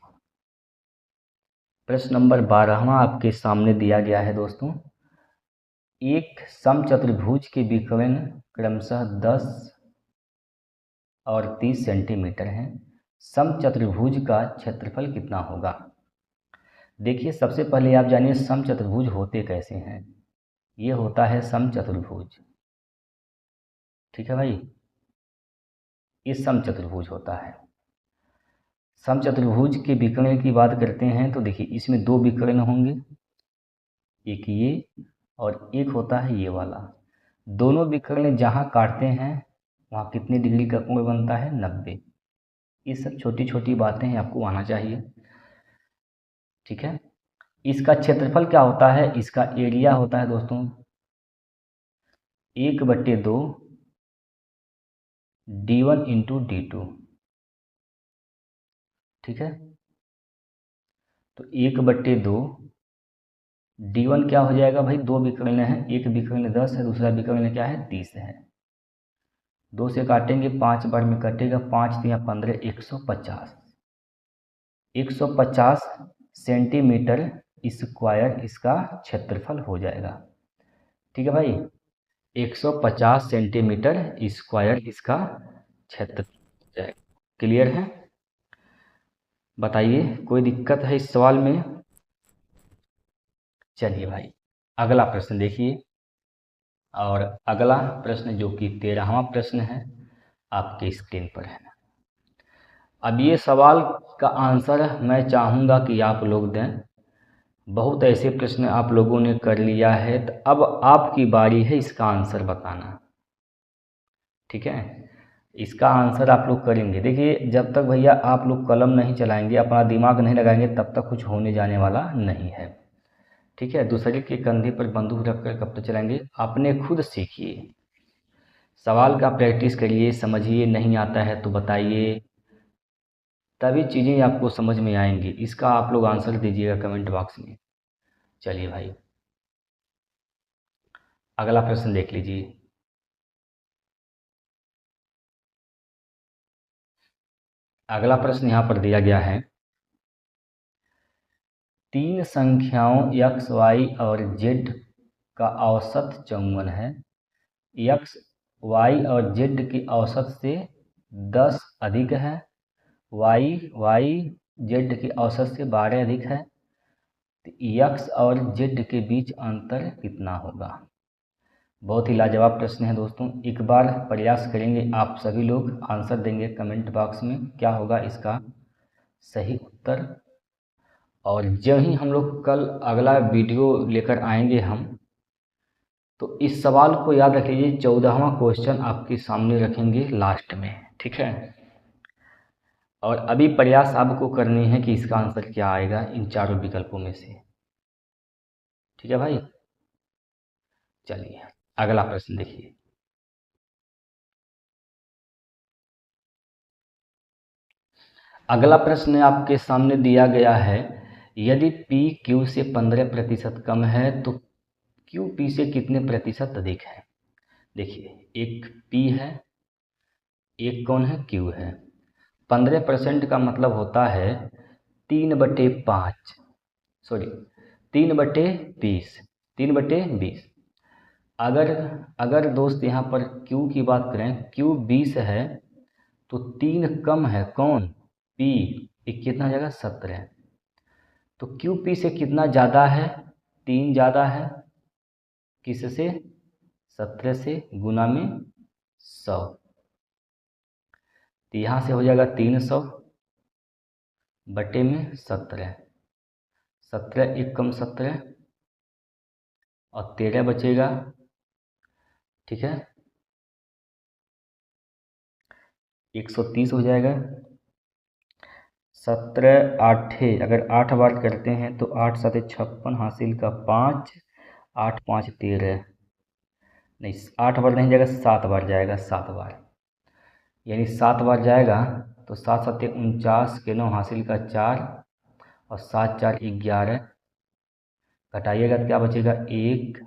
प्रश्न नंबर 12वां आपके सामने दिया गया है दोस्तों। एक समचतुर्भुज के विकर्ण क्रमशः 10 और 30 सेंटीमीटर हैं। समचतुर्भुज का क्षेत्रफल कितना होगा। देखिए सबसे पहले आप जानिए समचतुर्भुज होते कैसे हैं। ये होता है समचतुर्भुज, ठीक है भाई, ये समचतुर्भुज होता है। समचतुर्भुज के विकर्ण की बात करते हैं तो देखिए इसमें 2 विकर्ण होंगे, एक ये और एक होता है ये वाला। दोनों विकर्ण जहाँ काटते हैं वहाँ कितने डिग्री का कोण बनता है 90। ये सब छोटी छोटी बातें आपको आना चाहिए, ठीक है। इसका क्षेत्रफल क्या होता है, इसका एरिया होता है दोस्तों 1/2 d1 इंटू d2, ठीक है। तो 1/2 d1 क्या हो जाएगा भाई, 2 विकर्ण है, एक विकर्ण 10 है, दूसरा विकर्ण क्या है 30 है। 2 से काटेंगे 5 बार में कटेगा, 5 या 15, 150। 150 सेंटीमीटर स्क्वायर इसका क्षेत्रफल हो जाएगा, ठीक है भाई। 150 सेंटीमीटर स्क्वायर इसका क्षेत्र हो जाएगा। क्लियर है? बताइए कोई दिक्कत है इस सवाल में? चलिए भाई अगला प्रश्न देखिए। और अगला प्रश्न जो कि 13वां प्रश्न है आपके स्क्रीन पर है। अब ये सवाल का आंसर मैं चाहूँगा कि आप लोग दें। बहुत ऐसे प्रश्न आप लोगों ने कर लिया है, तो अब आपकी बारी है इसका आंसर बताना, ठीक है। इसका आंसर आप लोग करेंगे। देखिए जब तक भैया आप लोग कलम नहीं चलाएंगे, अपना दिमाग नहीं लगाएंगे, तब तक कुछ होने जाने वाला नहीं है, ठीक है। दूसरे के कंधे पर बंदूक रखकर कब तक चलाएंगे? अपने खुद सीखिए, सवाल का प्रैक्टिस करिए, समझिए, नहीं आता है तो बताइए, तभी चीज़ें आपको समझ में आएंगी। इसका आप लोग आंसर दीजिएगा कमेंट बॉक्स में। चलिए भाई अगला प्रश्न देख लीजिए। अगला प्रश्न यहाँ पर दिया गया है, 3 संख्याओं x, y और z का औसत 54 है। x, y और z की औसत से 10 अधिक है। y z की औसत से 12 अधिक है। तो x और z के बीच अंतर कितना होगा? बहुत ही लाजवाब प्रश्न है दोस्तों। एक बार प्रयास करेंगे, आप सभी लोग आंसर देंगे कमेंट बॉक्स में, क्या होगा इसका सही उत्तर। और जब ही हम लोग कल अगला वीडियो लेकर आएंगे हम, तो इस सवाल को याद रख लीजिए, 14वां क्वेश्चन आपके सामने रखेंगे लास्ट में, ठीक है। और अभी प्रयास आपको करनी है कि इसका आंसर क्या आएगा इन चारों विकल्पों में से, ठीक है भाई। चलिए अगला प्रश्न देखिए। अगला प्रश्न आपके सामने दिया गया है, यदि P Q से 15% कम है तो Q P से कितने प्रतिशत अधिक है? देखिए एक P है, एक कौन है Q है। 15% का मतलब होता है 3/5, सॉरी 3/20, 3/20। अगर अगर दोस्त यहाँ पर Q की बात करें, Q 20 है तो 3 कम है कौन? P, ये कितना हो जाएगा 17। तो क्यू पी से कितना ज़्यादा है? 3 ज़्यादा है, किससे? 17 से, गुना में 100। तो यहाँ से हो जाएगा 300 बटे में 17, 17 एक कम 17 और 13 बचेगा, ठीक है। 130 हो जाएगा। 17 आठे, अगर 8 बार करते हैं तो 8 7 56 हासिल का 5, 8 5 13, नहीं 8 बार नहीं जाएगा, 7 बार जाएगा, 7 बार, यानी 7 बार जाएगा। तो 7 7 49 के 9 हासिल का 4 और 7 4 11, घटाइएगा तो क्या बचेगा? 1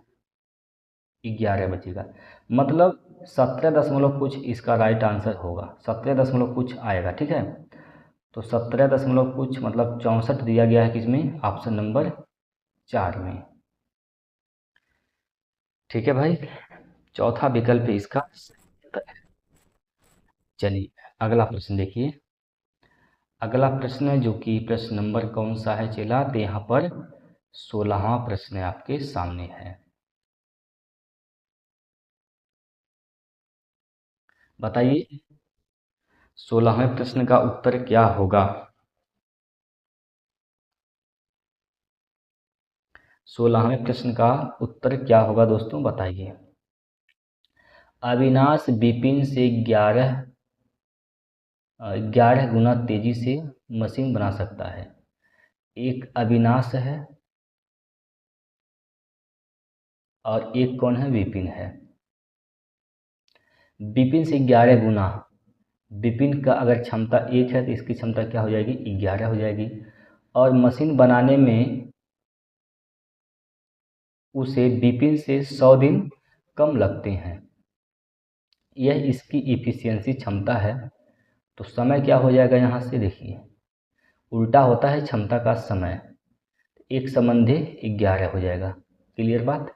11 बचेगा। मतलब 17 दशमलव कुछ इसका राइट आंसर होगा, 17 दशमलव कुछ आएगा, ठीक है। तो 17 दशमलव कुछ मतलब 64 दिया गया है किसमें? ऑप्शन नंबर 4 में, ठीक है भाई। चौथा विकल्प इसका सही उत्तर है। चलिए अगला प्रश्न देखिए। अगला प्रश्न जो कि प्रश्न नंबर कौन सा है चला, तो यहाँ पर 16वां प्रश्न आपके सामने है। बताइए 16वें प्रश्न का उत्तर क्या होगा? 16वें प्रश्न का उत्तर क्या होगा दोस्तों, बताइए। अविनाश विपिन से 11 गुना तेजी से मशीन बना सकता है। एक अविनाश है और एक कौन है? विपिन है। विपिन से 11 गुना, विपिन का अगर क्षमता 1 है तो इसकी क्षमता क्या हो जाएगी, 11 हो जाएगी। और मशीन बनाने में उसे विपिन से 100 दिन कम लगते हैं, यह इसकी इफिशियंसी क्षमता है। तो समय क्या हो जाएगा, यहाँ से देखिए उल्टा होता है क्षमता का समय, 1 संबंधी 11 हो जाएगा। क्लियर बात।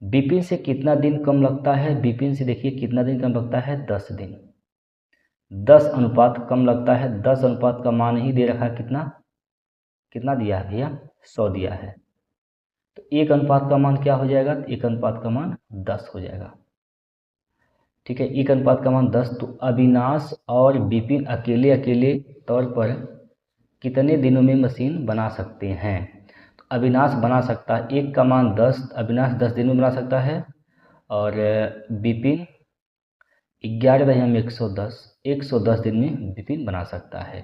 विपिन से कितना दिन कम लगता है, विपिन से देखिए कितना दिन कम लगता है, 10 दिन। 10 अनुपात कम लगता है, 10 अनुपात का मान ही दे रखा है, कितना कितना दिया है भैया, 100 दिया है। तो 1 अनुपात का मान क्या हो जाएगा, 1 अनुपात का मान 10 हो जाएगा। ठीक है, 1 अनुपात का मान 10। तो अविनाश और विपिन अकेले अकेले तौर पर कितने दिनों में मशीन बना सकते हैं। तो अविनाश बना सकता है 1 का मान 10, अविनाश 10 दिन में बना सकता है, और विपिन 11 बहे हम 110, 110 दिन में विपिन बना सकता है।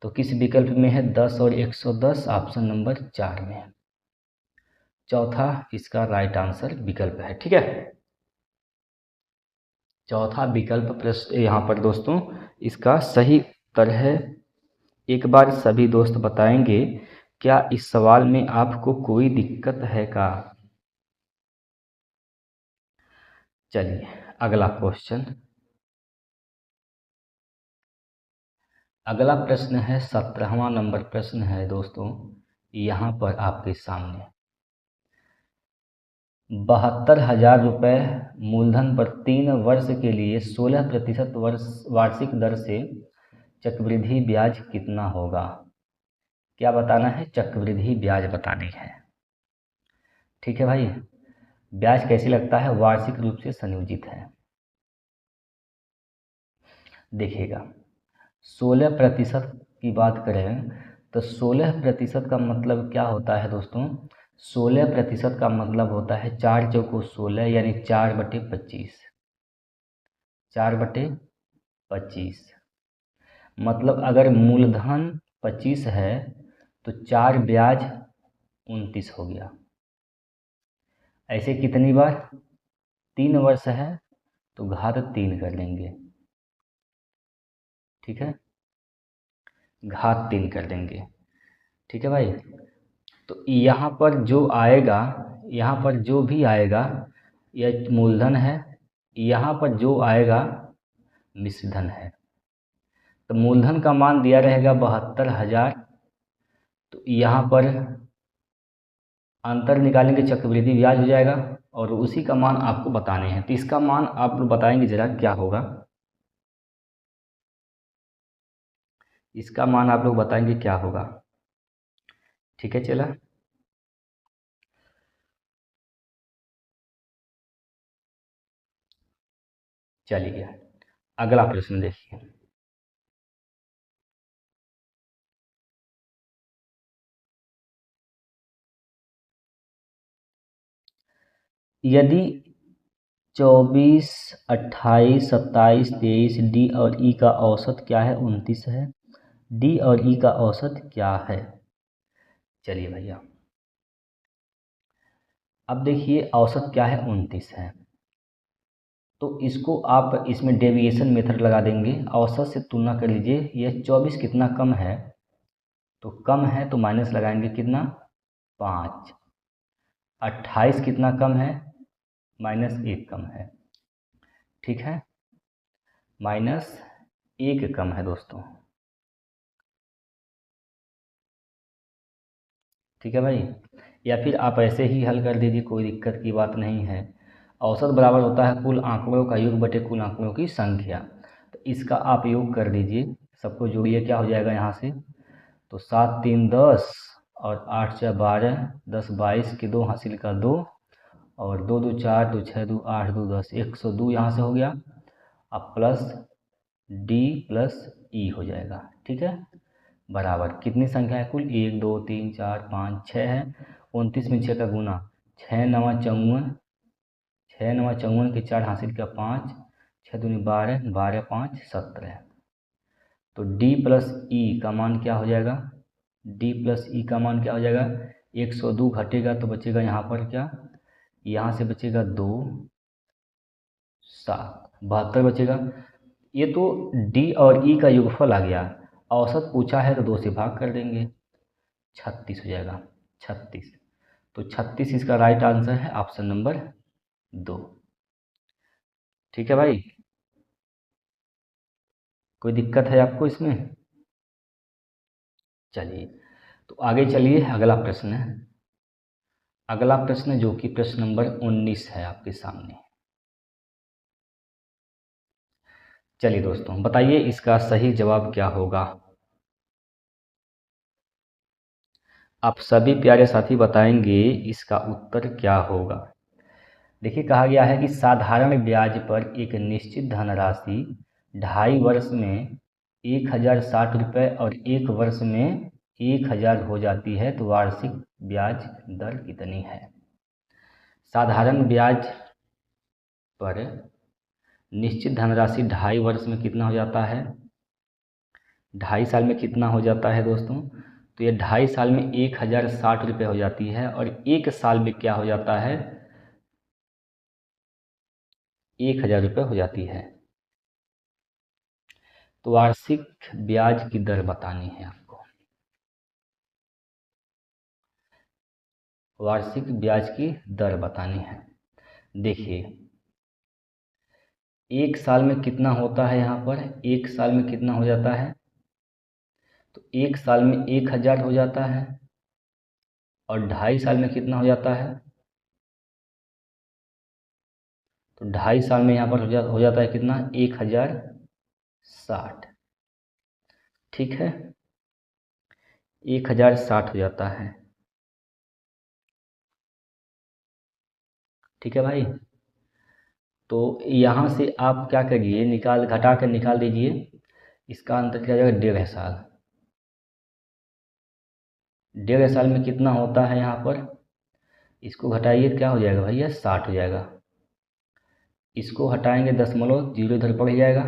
तो किस विकल्प में है, 10 और 110, ऑप्शन नंबर 4 में है। चौथा इसका राइट आंसर विकल्प है। ठीक है, चौथा विकल्प प्रश्न यहाँ पर दोस्तों इसका सही उत्तर है। एक बार सभी दोस्त बताएंगे क्या इस सवाल में आपको कोई दिक्कत है का। चलिए अगला क्वेश्चन, अगला प्रश्न है 17वां नंबर प्रश्न है दोस्तों, यहाँ पर आपके सामने 72,000 रुपये मूलधन पर 3 वर्ष के लिए 16% वार्षिक दर से चक्रवृद्धि ब्याज कितना होगा। क्या बताना है, चक्रवृद्धि ब्याज बतानी है। ठीक है भाई, ब्याज कैसे लगता है, वार्षिक रूप से संयोजित है। देखिएगा 16% की बात करें तो 16% का मतलब क्या होता है दोस्तों, 16% का मतलब होता है 4 चौको 16 यानी 4/25, 4/25। मतलब अगर मूलधन 25 है तो 4 ब्याज 29 हो गया। ऐसे कितनी बार, 3 वर्ष है तो घात 3 कर लेंगे। ठीक है, घात 3 कर देंगे। ठीक है भाई, तो यहाँ पर जो आएगा, यहाँ पर जो भी आएगा यह मूलधन है, यहाँ पर जो आएगा मिश्रधन है। तो मूलधन का मान दिया रहेगा 72,000, तो यहाँ पर अंतर निकालेंगे, चक्रवृद्धि ब्याज हो जाएगा और उसी का मान आपको बताने हैं। तो इसका मान आप लोग बताएंगे जरा क्या होगा, इसका मान आप लोग बताएंगे क्या होगा। ठीक है, चला चलिए अगला प्रश्न देखिए, यदि 24, 28, 27, 23 डी और ई का औसत क्या है, 29 है। डी और ई का औसत क्या है। चलिए भैया अब देखिए औसत क्या है, 29 है। तो इसको आप इसमें डेविएशन मेथड लगा देंगे, औसत से तुलना कर लीजिए, यह 24 कितना कम है, तो कम है तो माइनस लगाएंगे कितना, 5। 28 कितना कम है, -1 कम है। ठीक है, -1 कम है दोस्तों। ठीक है भाई, या फिर आप ऐसे ही हल कर दीजिए, कोई दिक्कत की बात नहीं है। औसत बराबर होता है कुल आंकड़ों का योग बटे कुल आंकड़ों की संख्या। तो इसका आप योग कर दीजिए, सबको जोड़िए, क्या हो जाएगा यहाँ से, तो 7 3 10 और 8 4 12, 10 22 के 2 हासिल का 2 और 2 2 4 2 6 2 8 2 10, 102 यहाँ से हो गया। अब प्लस डी प्लस ई हो जाएगा। ठीक है, बराबर कितनी संख्या है कुल, 1 2 3 4 5 6 है। 29 में 6 का गुना, 6 9 54, 6 9 54 के 4 हासिल का 5, 6 दूनी 12, 12 5 17। तो डी प्लस ई का मान क्या हो जाएगा, डी प्लस ई का मान क्या हो जाएगा, 102 घटेगा तो बचेगा यहाँ पर क्या, यहाँ से बचेगा 2, 7, 72 बचेगा। ये तो डी और ई का योगफल आ गया, औसत पूछा है तो 2 से भाग कर देंगे, 36 हो जाएगा, 36। तो 36 इसका राइट आंसर है, ऑप्शन नंबर 2। ठीक है भाई, कोई दिक्कत है आपको इसमें? चलिए तो आगे चलिए, अगला प्रश्न है। अगला प्रश्न जो कि प्रश्न नंबर 19 है आपके सामने। चलिए दोस्तों बताइए इसका सही जवाब क्या होगा। आप सभी प्यारे साथी बताएंगे इसका उत्तर क्या होगा। देखिए कहा गया है कि साधारण ब्याज पर एक निश्चित धनराशि 2.5 वर्ष में 1060 रुपये और 1 वर्ष में 1000 हो जाती है तो वार्षिक ब्याज दर कितनी है। साधारण ब्याज पर निश्चित धनराशि 2.5 वर्ष में कितना हो जाता है, 2.5 साल में कितना हो जाता है दोस्तों, तो ये 2.5 साल में 1060 रुपये हो जाती है और 1 साल में क्या हो जाता है, 1000 रुपये हो जाती है। तो वार्षिक ब्याज की दर बतानी है आपको, वार्षिक ब्याज की दर बतानी है। देखिए 1 साल में कितना होता है, यहाँ पर 1 साल में कितना हो जाता है, तो 1 साल में 1000 हो जाता है और 2.5 साल में कितना हो जाता है, तो 2.5 साल में यहाँ पर हो जाता है कितना, 1060। ठीक है, 1060 हो जाता है। ठीक है भाई, तो यहाँ से आप क्या करिए, घटा कर निकाल दीजिए, इसका अंतर क्या हो जाएगा, 1.5 साल। 1.5 साल में कितना होता है यहाँ पर, इसको घटाइए क्या हो जाएगा भैया, 60 हो जाएगा। इसको हटाएंगे, दशमलव जीरो इधर पड़ जाएगा,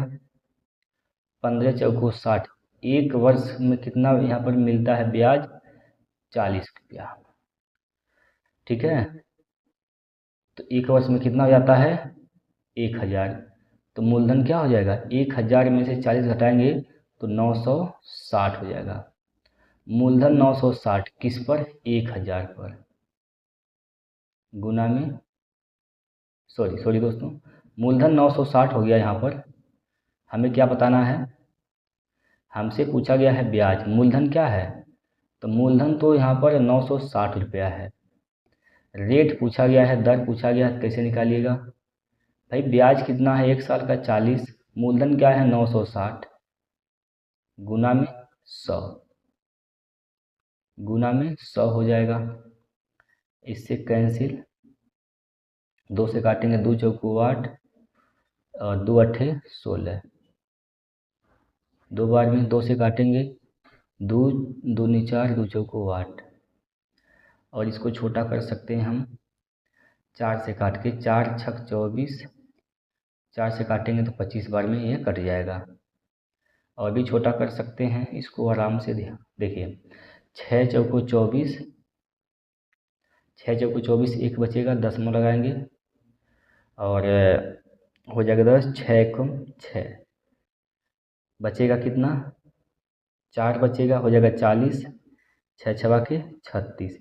15 चौको 60। 1 वर्ष में कितना यहाँ पर मिलता है ब्याज, 40 रुपया। ठीक है, तो 1 वर्ष में कितना हो जाता है, 1000। तो मूलधन क्या हो जाएगा, 1000 में से 40 घटाएंगे तो 960 हो जाएगा। मूलधन 960 किस पर, 1000 पर, गुना में, सॉरी दोस्तों, मूलधन 960 हो गया। यहाँ पर हमें क्या बताना है, हमसे पूछा गया है ब्याज, मूलधन क्या है, तो मूलधन तो यहाँ पर 960 रुपया है। रेट पूछा गया है, दर पूछा गया है, कैसे निकालिएगा भाई, ब्याज कितना है 1 साल का 40, मूलधन क्या है 960, गुना में 100, गुना में 100 हो जाएगा। इससे कैंसिल, 2 से काटेंगे, 2 चौको 8 और 2 अट्ठे 16, 2 बार में 2 से काटेंगे, 2 दूनी 4, 2 चौको 8, और इसको छोटा कर सकते हैं हम 4 से काट के, 4 छक 24, 4 से काटेंगे तो 25 बार में ये कट जाएगा। और भी छोटा कर सकते हैं इसको आराम से, देखिए 6 चौको 24, 6 चौको 24, 1 बचेगा, दशमलव लगाएंगे और हो जाएगा 10, 6 को 6, बचेगा कितना, 4 बचेगा, हो जाएगा 40, 6 छवा के 36,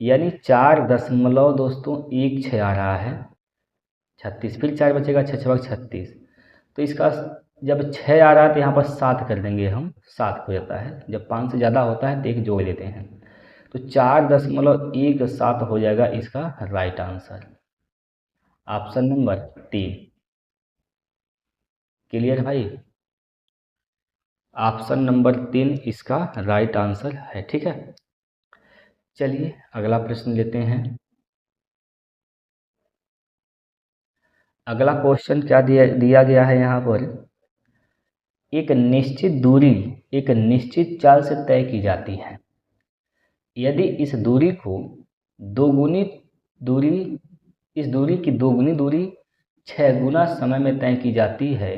यानी 4 दोस्तों 16 आ रहा है, 36, फिर 4 बचेगा, 6 छवा 36। तो इसका जब 6 आ रहा है तो यहाँ पर 7 कर देंगे हम, 7 हो जाता है, जब 5 से ज़्यादा होता है तो 1 जोड़ देते हैं, तो 4.17 हो जाएगा इसका right answer, option number 3। Clear भाई, ऑप्शन नंबर 3 इसका राइट आंसर है। ठीक है, चलिए अगला प्रश्न लेते हैं। अगला क्वेश्चन क्या दिया गया है यहाँ पर, एक निश्चित दूरी एक निश्चित चाल से तय की जाती है, यदि इस दूरी को दोगुनी दूरी इस दूरी की दोगुनी दूरी 6 गुना समय में तय की जाती है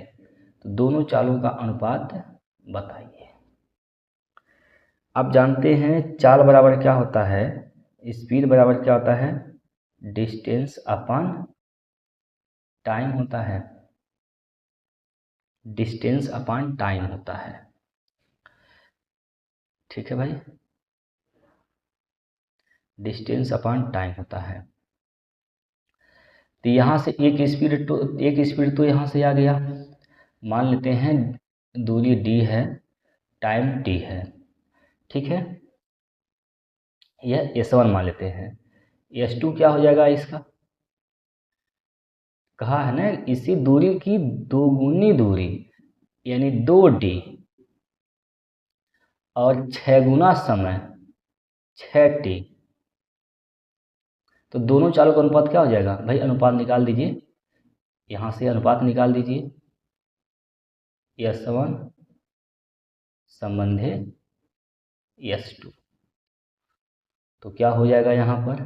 तो दोनों चालों का अनुपात बताइए। आप जानते हैं चाल बराबर क्या होता है, स्पीड बराबर क्या होता है, डिस्टेंस अपॉन टाइम होता है। डिस्टेंस अपॉन टाइम होता है। ठीक है भाई, डिस्टेंस अपॉन टाइम होता है। तो यहाँ से एक स्पीड तो यहाँ से आ गया। मान लेते हैं दूरी d है, टाइम t है, ठीक है। यह S1 मान लेते हैं। S2 क्या हो जाएगा इसका, कहा है ना इसी दूरी की दोगुनी दूरी यानी 2d और 6 गुना समय 6t। तो दोनों चालों का अनुपात क्या हो जाएगा भाई, अनुपात निकाल दीजिए, यहाँ से अनुपात निकाल दीजिए। S1 संबंधे S2, तो क्या हो जाएगा यहाँ पर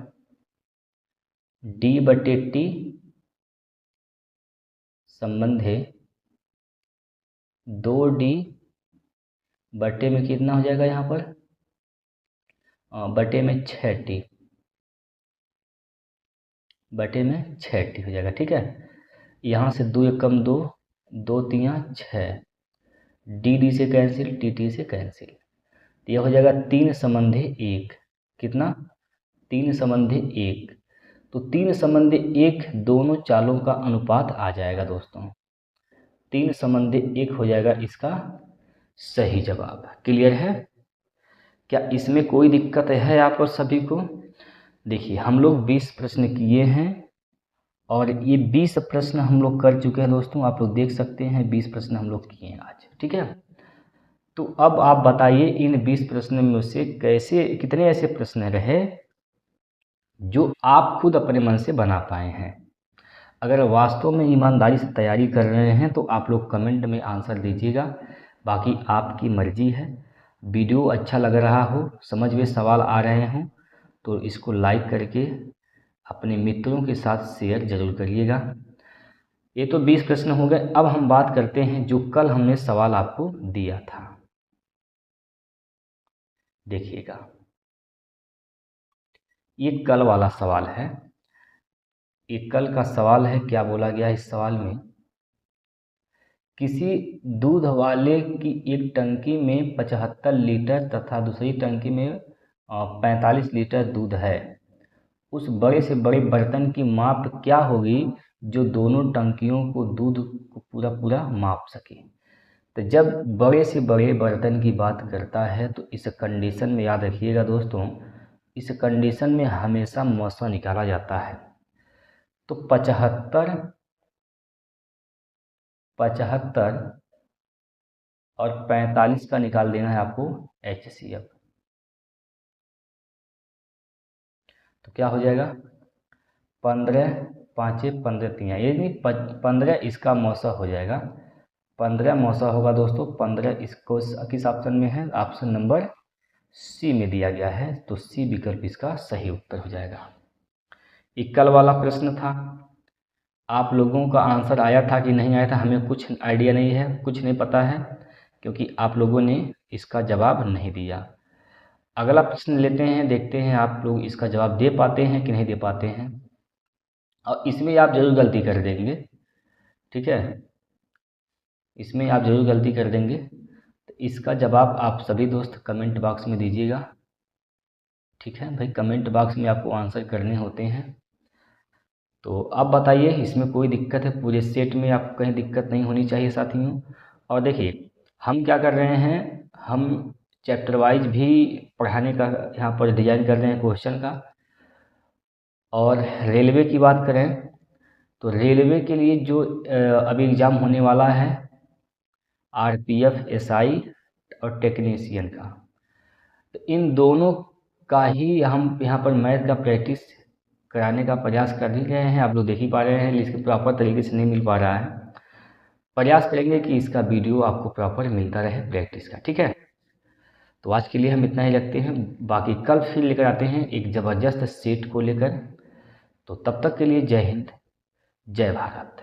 d/t संबंधे 2d बटे में कितना हो जाएगा यहाँ पर, बटे में 6t, बटे में 6t हो जाएगा। ठीक है, यहाँ से 2 एक कम 2, 2 तियाँ 6, dd से कैंसिल, tt से कैंसिल, तो यह हो जाएगा 3 संबंधे 1। कितना, 3 संबंधे 1। तो 3 संबंधे 1 दोनों चालों का अनुपात आ जाएगा दोस्तों, 3 संबंधे 1 हो जाएगा इसका सही जवाब। क्लियर है, क्या इसमें कोई दिक्कत है आप और सभी को? देखिए हम लोग 20 प्रश्न किए हैं और ये 20 प्रश्न हम लोग कर चुके हैं दोस्तों, आप लोग देख सकते हैं 20 प्रश्न हम लोग किए हैं आज। ठीक है, तो अब आप बताइए इन 20 प्रश्नों में से कितने ऐसे प्रश्न रहे जो आप खुद अपने मन से बना पाए हैं। अगर वास्तव में ईमानदारी से तैयारी कर रहे हैं तो आप लोग कमेंट में आंसर दीजिएगा, बाकी आपकी मर्जी है। वीडियो अच्छा लग रहा हो, समझ में सवाल आ रहे हों तो इसको लाइक करके अपने मित्रों के साथ शेयर जरूर करिएगा। ये तो 20 प्रश्न हो गए। अब हम बात करते हैं जो कल हमने सवाल आपको दिया था। देखिएगा, ये कल वाला सवाल है। ये कल का सवाल है, क्या बोला गया इस सवाल में, किसी दूध वाले की एक टंकी में 75 लीटर तथा दूसरी टंकी में 45 लीटर दूध है। उस बड़े से बड़े बर्तन की माप क्या होगी जो दोनों टंकियों को दूध को पूरा पूरा माप सके। तो जब बड़े से बड़े बर्तन की बात करता है तो इस कंडीशन में याद रखिएगा दोस्तों, इस कंडीशन में हमेशा मौसा निकाला जाता है। तो 75 और 45 का निकाल देना है आपको HCF। तो क्या हो जाएगा 15 5 15 3, यानी 15 इसका मौसा हो जाएगा। 15 मौसा होगा दोस्तों। 15 इसको किस ऑप्शन में है, ऑप्शन नंबर सी में दिया गया है, तो सी विकल्प इसका सही उत्तर हो जाएगा। इक्कल वाला प्रश्न था, आप लोगों का आंसर आया था कि नहीं आया था हमें कुछ आइडिया नहीं है, कुछ नहीं पता है, क्योंकि आप लोगों ने इसका जवाब नहीं दिया। अगला प्रश्न लेते हैं, देखते हैं आप लोग इसका जवाब दे पाते हैं कि नहीं दे पाते हैं, और इसमें आप ज़रूर गलती कर देंगे। ठीक है, इसमें आप ज़रूर गलती कर देंगे, तो इसका जवाब आप सभी दोस्त कमेंट बॉक्स में दीजिएगा। ठीक है भाई, कमेंट बॉक्स में आपको आंसर करने होते हैं। तो अब बताइए इसमें कोई दिक्कत है, पूरे सेट में आपको कहीं दिक्कत नहीं होनी चाहिए साथियों। और देखिए हम क्या कर रहे हैं, हम चैप्टर वाइज भी पढ़ाने का यहाँ पर डिज़ाइन कर रहे हैं क्वेश्चन का। और रेलवे की बात करें तो रेलवे के लिए जो अभी एग्ज़ाम होने वाला है RPF SI और टेक्नीशियन का, तो इन दोनों का ही हम यहाँ पर मैथ का प्रैक्टिस कराने का प्रयास कर ही रहे हैं। आप लोग देख ही पा रहे हैं, लेकिन प्रॉपर तरीके से नहीं मिल पा रहा है। प्रयास करेंगे कि इसका वीडियो आपको प्रॉपर मिलता रहे प्रैक्टिस का। ठीक है, तो आज के लिए हम इतना ही रखते हैं, बाकी कल फिर लेकर आते हैं एक ज़बरदस्त सेट को लेकर। तो तब तक के लिए जय हिंद, जय भारत।